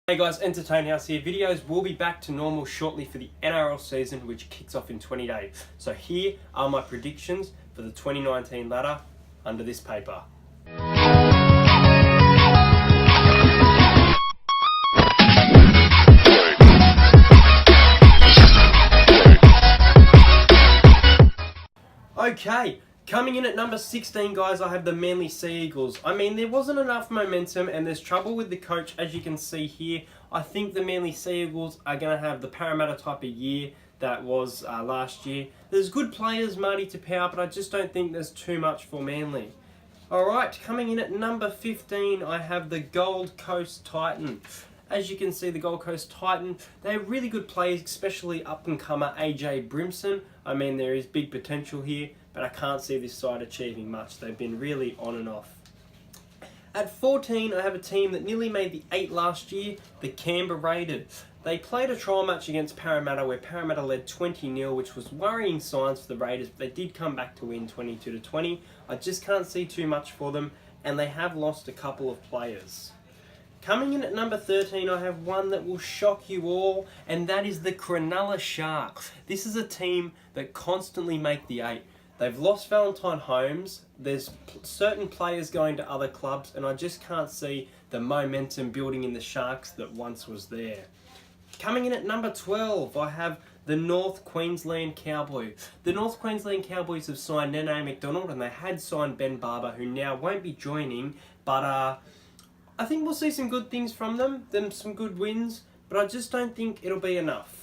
Hey guys, Entertain House here. Videos will be back to normal shortly for the NRL season, which kicks off in 20 days. So here are my predictions for the 2019 ladder under this paper. Okay, coming in at number 16, guys, I have the Manly Sea Eagles. I mean, there wasn't enough momentum and there's trouble with the coach, as you can see here. I think the Manly Sea Eagles are going to have the Parramatta type of year that was last year. There's good players, Marty Tapau, but I just don't think there's too much for Manly. Alright, coming in at number 15, I have the Gold Coast Titans. As you can see, the Gold Coast Titan, they're really good players, especially up-and-comer AJ Brimson. I mean, there is big potential here, but I can't see this side achieving much. They've been really on and off. At 14, I have a team that nearly made the 8 last year, the Canberra Raiders. They played a trial match against Parramatta where Parramatta led 20-0, which was worrying signs for the Raiders, but they did come back to win 22-20. I just can't see too much for them, and they have lost a couple of players. Coming in at number 13, I have one that will shock you all, and that is the Cronulla Sharks. This is a team that constantly make the 8. They've lost Valentine Holmes, there's certain players going to other clubs, and I just can't see the momentum building in the Sharks that once was there. Coming in at number 12, I have the North Queensland Cowboys. The North Queensland Cowboys have signed Nene McDonald, and they had signed Ben Barber, who now won't be joining, but I think we'll see some good things from them, some good wins, but I just don't think it'll be enough.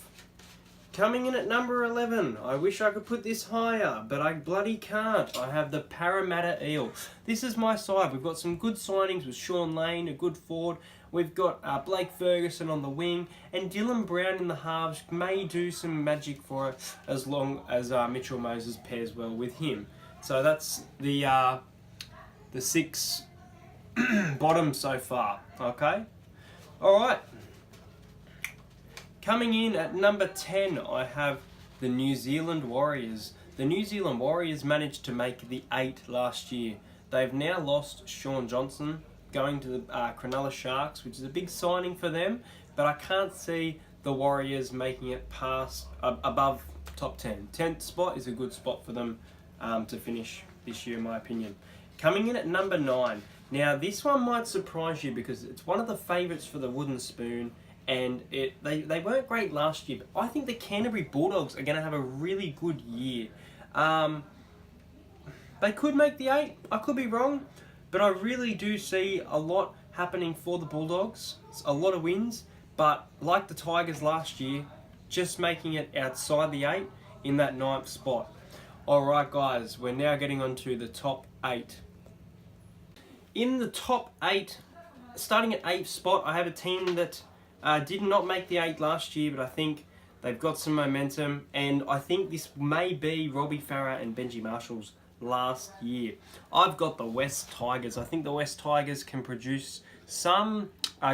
Coming in at number 11, I wish I could put this higher, but I bloody can't. I have the Parramatta Eel. This is my side. We've got some good signings with Sean Lane, a good forward. We've got Blake Ferguson on the wing, and Dylan Brown in the halves may do some magic for it as long as Mitchell Moses pairs well with him. So that's the 6 bottom so far, okay? Alright. Coming in at number 10, I have the New Zealand Warriors. The New Zealand Warriors managed to make the 8 last year. They've now lost Sean Johnson, going to the Cronulla Sharks, which is a big signing for them, but I can't see the Warriors making it past above top 10. 10th spot is a good spot for them to finish this year, in my opinion. Coming in at number 9. Now, this one might surprise you because it's one of the favourites for the Wooden Spoon, and they weren't great last year, but I think the Canterbury Bulldogs are going to have a really good year. They could make the 8, I could be wrong, but I really do see a lot happening for the Bulldogs. It's a lot of wins, but like the Tigers last year, just making it outside the 8 in that 9th spot. Alright guys, we're now getting on to the top 8. In the top 8, starting at 8th spot, I have a team that did not make the 8 last year, but I think they've got some momentum, and I think this may be Robbie Farah and Benji Marshall's last year. I've got the West Tigers. I think the West Tigers can produce some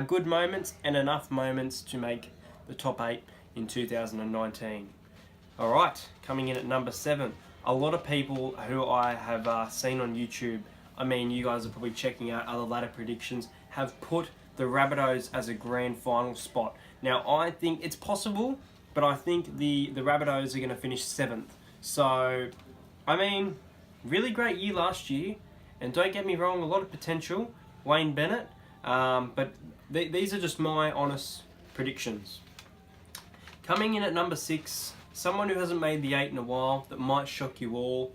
good moments and enough moments to make the top 8 in 2019. Alright, coming in at number 7. A lot of people who I have seen on YouTube, I mean, you guys are probably checking out other ladder predictions, have put the Rabbitohs as a grand final spot. Now, I think it's possible, but I think the Rabbitohs are going to finish 7th. So, I mean, really great year last year, and don't get me wrong, a lot of potential, Wayne Bennett, but these are just my honest predictions. Coming in at number 6, someone who hasn't made the 8 in a while that might shock you all.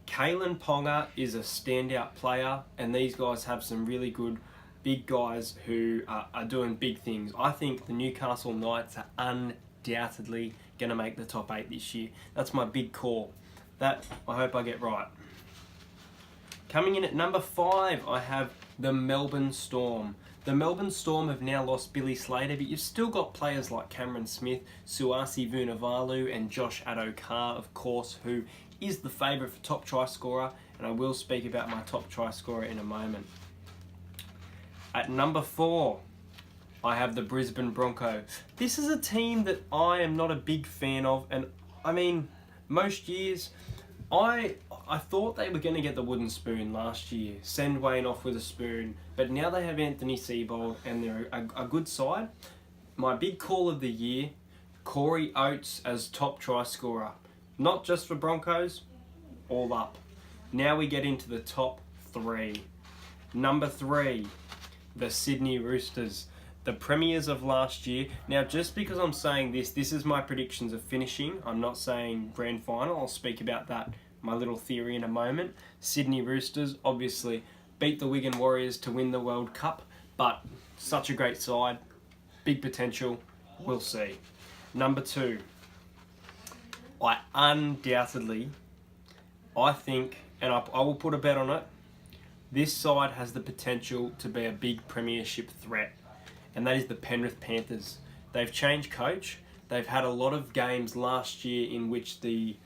Kaylin Palmer is a standout player, and these guys have some really good big guys who are doing big things. I think the Newcastle Knights are undoubtedly going to make the top 8 this year. That's my big call. That I hope I get right. Coming in at number 5, I have the Melbourne Storm. The Melbourne Storm have now lost Billy Slater, but you've still got players like Cameron Smith, Suasi Vunivalu, and Josh Addo-Carr, of course, who is the favourite for top try scorer, and I will speak about my top try scorer in a moment. At number 4, I have the Brisbane Broncos. This is a team that I am not a big fan of, and I mean, most years I thought they were going to get the wooden spoon last year, send Wayne off with a spoon, but now they have Anthony Seibold and they're a good side. My big call of the year, Corey Oates as top try scorer. Not just for Broncos, all up. Now we get into the top 3. Number 3, the Sydney Roosters. The premiers of last year. Now, just because I'm saying this is my predictions of finishing. I'm not saying grand final. I'll speak about that, my little theory, in a moment. Sydney Roosters obviously beat the Wigan Warriors to win the World Cup, but such a great side, big potential. We'll see. Number 2, I think, and I will put a bet on it, this side has the potential to be a big premiership threat, and that is the Penrith Panthers. They've changed coach. They've had a lot of games last year in which they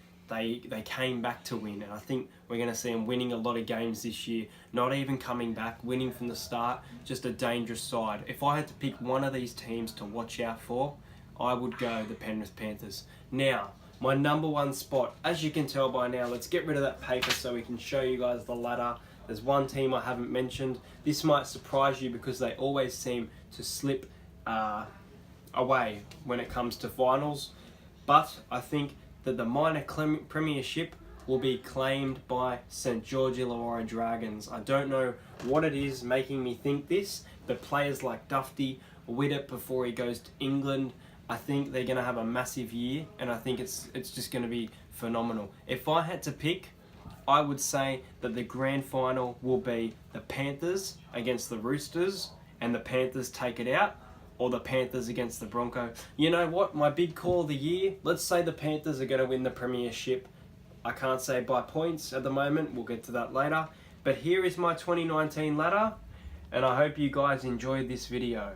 came back to win, and I think we're going to see them winning a lot of games this year, not even coming back, winning from the start, just a dangerous side. If I had to pick one of these teams to watch out for, I would go the Penrith Panthers. Now, my number 1 spot, as you can tell by now, let's get rid of that paper so we can show you guys the ladder. There's one team I haven't mentioned. This might surprise you because they always seem to slip away when it comes to finals. But I think that the minor premiership will be claimed by St George Illawarra Dragons. I don't know what it is making me think this, but players like Dufty, Widdop before he goes to England, I think they're going to have a massive year, and I think it's just going to be phenomenal. If I had to pick, I would say that the grand final will be the Panthers against the Roosters, and the Panthers take it out, or the Panthers against the Broncos. You know what? My big call of the year, let's say the Panthers are going to win the premiership. I can't say by points at the moment. We'll get to that later. But here is my 2019 ladder, and I hope you guys enjoyed this video.